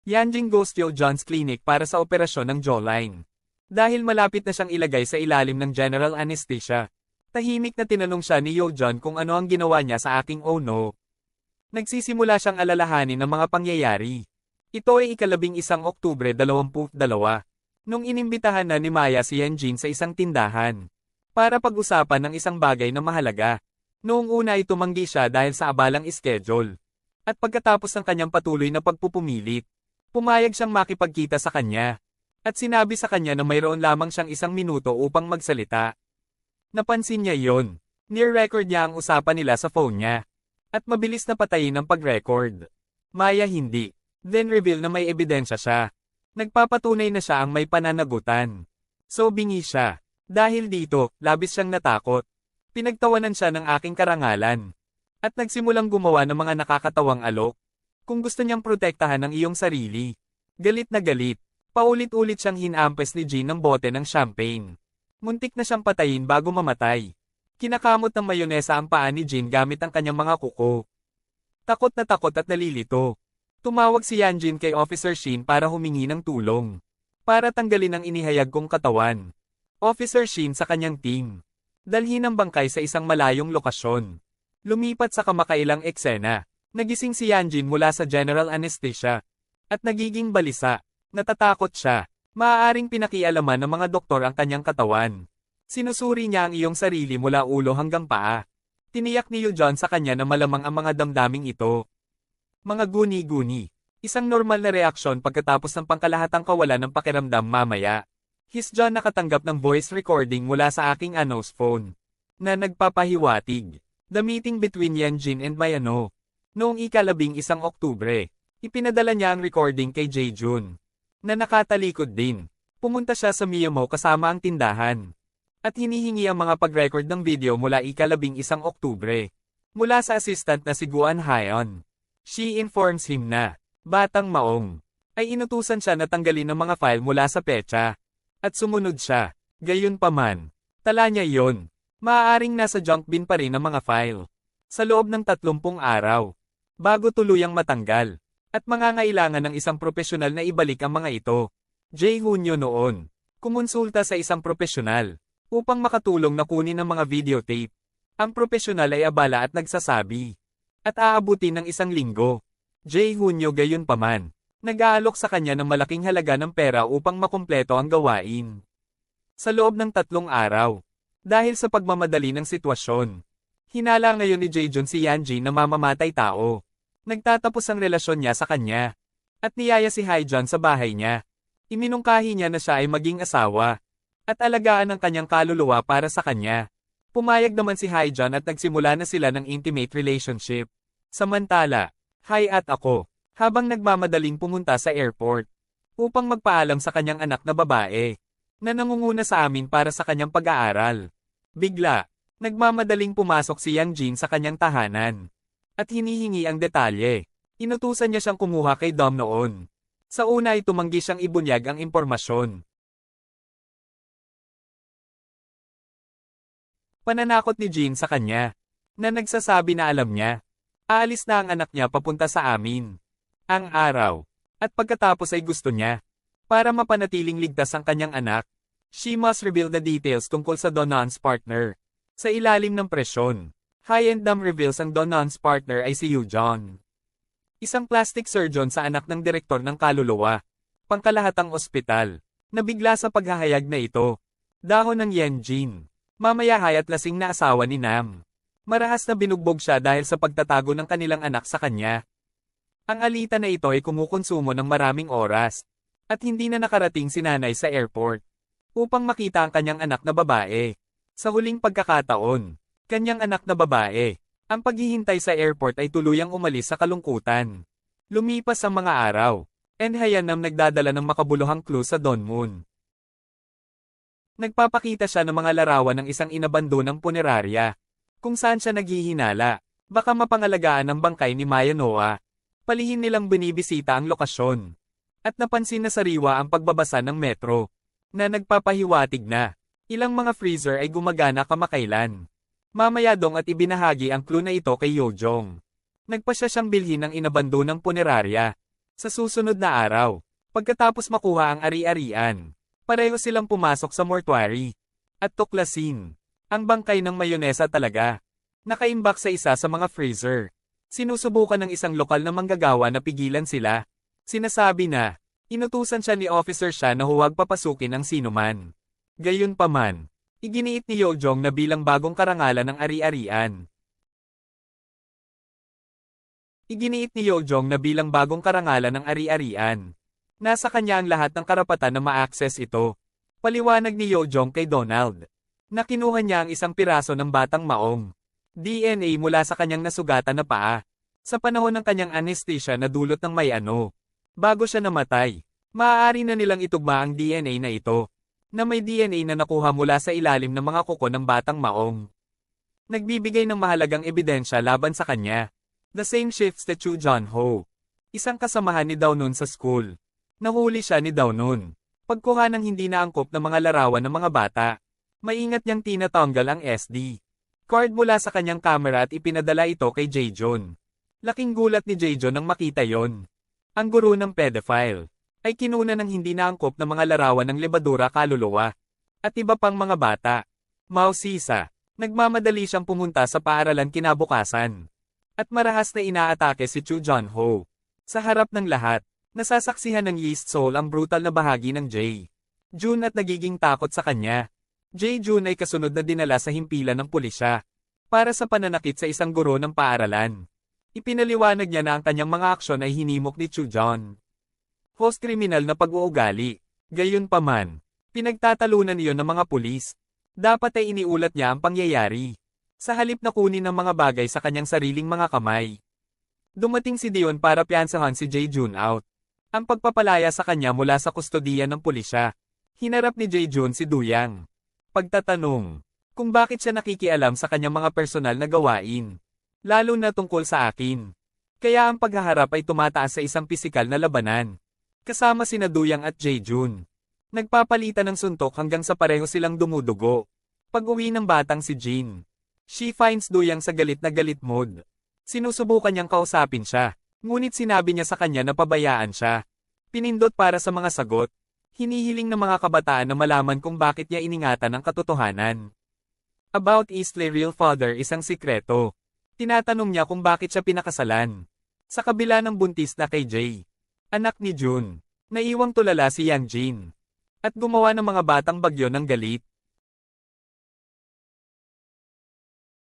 Yanjing goes to John's clinic para sa operasyon ng jawline. Dahil malapit na siyang ilagay sa ilalim ng general anesthesia. Tahimik na tinanong siya ni Yo John kung ano ang ginawa niya sa aking oh no. Nagsisimula siyang alalahanin ng mga pangyayari. Ito ay ika-11 Oktubre 22. Nung inimbitahan na ni Maya si Yanjin sa isang tindahan. Para pag-usapan ng isang bagay na mahalaga. Noong una ay tumanggi siya dahil sa abalang schedule. At pagkatapos ng kanyang patuloy na pagpupumilit, pumayag siyang makipagkita sa kanya. At sinabi sa kanya na mayroon lamang siyang 1 minuto upang magsalita. Napansin niya yon. Near-record niya ang usapan nila sa phone niya. At mabilis na patayin ang pag-record. Maya hindi. Then reveal na may ebidensya siya. Nagpapatunay na siya ang may pananagutan. So bingi siya. Dahil dito, labis siyang natakot. Pinagtawanan siya ng aking karangalan. At nagsimulang gumawa ng mga nakakatawang alok. Kung gusto niyang protektahan ang iyong sarili. Galit na galit. Paulit-ulit siyang hinampes ni Jean ng bote ng champagne. Muntik na siyang patayin bago mamatay. Kinakamot ng mayonesa ang paa ni Jean gamit ang kanyang mga kuko. Takot at nalilito. Tumawag si Yanjin kay Officer Shin para humingi ng tulong. Para tanggalin ang inihayag kong katawan. Officer Shin sa kanyang team. Dalhin ang bangkay sa isang malayong lokasyon. Lumipat sa kamakailang eksena. Nagising si Yanjin mula sa general anesthesia. At nagiging balisa. Natatakot siya. Maaaring pinakialaman ng mga doktor ang kanyang katawan. Sinusuri niya ang iyong sarili mula ulo hanggang paa. Tiniyak ni Yoo John sa kanya na malamang ang mga damdaming ito. Mga guni-guni. Isang normal na reaksyon pagkatapos ng pangkalahatang kawalan ng pakiramdam mamaya. His John nakatanggap ng voice recording mula sa aking Ano's phone. Na nagpapahiwatig. The meeting between Yanjin and my Ano. Noong ika-11 Oktubre, ipinadala niya ang recording kay Jae-jun. Na nakatalikod din. Pumunta siya sa Miyamo kasama ang tindahan. At hinihingi ang mga pag-record ng video mula ika-11 Oktubre. Mula sa assistant na si Guan Hyeon. She informs him na, Batang Maong, ay inutusan siya na tanggalin ang mga file mula sa petsa. At sumunod siya. Gayunpaman, tala niya yon. Maaaring nasa junk bin pa rin ang mga file. Sa loob ng 30 araw. Bago tuluyang matanggal. At mangangailangan ng isang propesyonal na ibalik ang mga ito. Jae-hunyo noon. Kumonsulta sa isang propesyonal. Upang makatulong na kunin ang mga videotape. Ang propesyonal ay abala at nagsasabi. At aabutin ng 1 linggo. Jae-hunyo gayunpaman. Nag-aalok sa kanya ng malaking halaga ng pera upang makumpleto ang gawain. Sa loob ng 3 araw. Dahil sa pagmamadali ng sitwasyon. Hinala ngayon ni Jae-jun si Yanjin na mamamatay tao. Nagtatapos ang relasyon niya sa kanya. At niyaya si Hae-jun sa bahay niya. Iminungkahi niya na siya ay maging asawa. At alagaan ang kanyang kaluluwa para sa kanya. Pumayag naman si Hae-jun at nagsimula na sila ng intimate relationship. Samantala, Hai at ako, habang nagmamadaling pumunta sa airport. Upang magpaalam sa kanyang anak na babae. Na nangunguna sa amin para sa kanyang pag-aaral. Bigla, nagmamadaling pumasok si Yanjin sa kanyang tahanan. At hinihingi ang detalye. Inutusan niya siyang kumuha kay Dom noon. Sa una ay tumanggi siyang ibunyag ang impormasyon. Pananakot ni Jin sa kanya. Na nagsasabi na alam niya. Aalis na ang anak niya papunta sa amin. Ang araw. At pagkatapos ay gusto niya. Para mapanatiling ligtas ang kanyang anak. She must reveal the details tungkol sa Donon's partner. Sa ilalim ng presyon. High-end Dam reveals ang Donon's partner ay si Yoo Jong. Isang plastic surgeon sa anak ng direktor ng kaluluwa. Pangkalahatang ospital. Nabigla sa paghahayag na ito. Dahon ng Yanjin. Mamaya hayat lasing na asawa ni Nam. Marahas na binugbog siya dahil sa pagtatago ng kanilang anak sa kanya. Ang alita na ito ay kumukonsumo ng maraming oras. At hindi na nakarating si nanay sa airport. Upang makita ang kanyang anak na babae. Sa huling pagkakataon, kanyang anak na babae. Ang paghihintay sa airport ay tuluyang umalis sa kalungkutan. Lumipas ang mga araw. And Hayanam nagdadala ng makabuluhang clue sa Donmun. Nagpapakita siya ng mga larawan ng isang inabandonang punerarya. Kung saan siya naghihinala. Baka mapangalagaan ang bangkay ni Maya Noa. Palihim nilang binibisita ang lokasyon. At napansin na sariwa ang pagbabasa ng metro. Na nagpapahiwatig na. Ilang mga freezer ay gumagana kamakailan. Mamaya dong at ibinahagi ang clue na ito kay Yoo Jong. Nagpasya siyang bilhin ng inabandonang punerarya. Sa susunod na araw, pagkatapos makuha ang ari-arian, pareho silang pumasok sa mortuary. At tuklasin, ang bangkay ng mayonesa talaga. Nakaimbak sa isa sa mga freezer. Sinusubukan ng isang lokal na manggagawa na pigilan sila. Sinasabi na, inutusan siya ni Officer siya na huwag papasukin ang sinuman. Gayunpaman, iginiit ni Yojong na bilang bagong karangalan ng ari-arian. Iginiit ni Yojong na bilang bagong karangalan ng ari-arian. Nasa kanya ang lahat ng karapatan na ma-access ito. Paliwanag ni Yojong kay Donald. Na kinuha niya ang isang piraso ng batang maong DNA mula sa kanyang nasugatan na paa. Sa panahon ng kanyang anesthesia na dulot ng may ano. Bago siya namatay, maaari na nilang itugma ang DNA na ito. Na may DNA na nakuha mula sa ilalim ng mga kuko ng batang maong. Nagbibigay ng mahalagang ebidensya laban sa kanya. The same shifts to Chu Jun-ho. Isang kasamahan ni Daw-nun sa school. Nahuli siya ni Daw-nun. Pagkuha ng hindi naangkop na mga larawan ng mga bata. Maingat niyang tinatanggal ang SD card mula sa kanyang camera at ipinadala ito kay Jaejoon. Laking gulat ni Jaejoon nang makita yon. Ang guro ng pedophile ay kinuna ng hindi naangkop na mga larawan ng lebadura kaluluwa at iba pang mga bata. Mausisa, nagmamadali siyang pumunta sa paaralan kinabukasan. At marahas na inaatake si Chu Jun-ho. Sa harap ng lahat, nasasaksihan ng Yeast Soul ang brutal na bahagi ng Jae-jun at nagiging takot sa kanya. Jae-jun ay kasunod na dinala sa himpilan ng pulisya para sa pananakit sa isang guro ng paaralan. Ipinaliwanag niya na ang kanyang mga aksyon ay hinimok ni Chu Jun. Host kriminal na pag-uugali. Gayunpaman, pinagtatalunan iyon ng mga pulis. Dapat ay iniulat niya ang pangyayari. Sa halip na kunin ang mga bagay sa kanyang sariling mga kamay. Dumating si Dion para piyansahan si Jae-jun out. Ang pagpapalaya sa kanya mula sa kustodiya ng pulisya. Hinarap ni Jae-jun si Duyang. Pagtatanong, kung bakit siya nakikialam sa kanyang mga personal na gawain. Lalo na tungkol sa akin. Kaya ang paghaharap ay tumataas sa isang pisikal na labanan. Kasama sina Duyang at Jae-jun. Nagpapalitan ng suntok hanggang sa pareho silang dumudugo. Pag-uwi ng batang si Jin. She finds Duyang sa galit na galit mode. Sinusubukan niyang kausapin siya, ngunit sinabi niya sa kanya na pabayaan siya. Pinindot para sa mga sagot. Hinihiling ng mga kabataan na malaman kung bakit niya iningatan ang katotohanan. About Eastleigh real father isang sikreto. Tinatanong niya kung bakit siya pinakasalan. Sa kabila ng buntis na kay Jae, anak ni Jun, naiwang tulala si Yang Jin. At gumawa ng mga batang bagyo ng galit.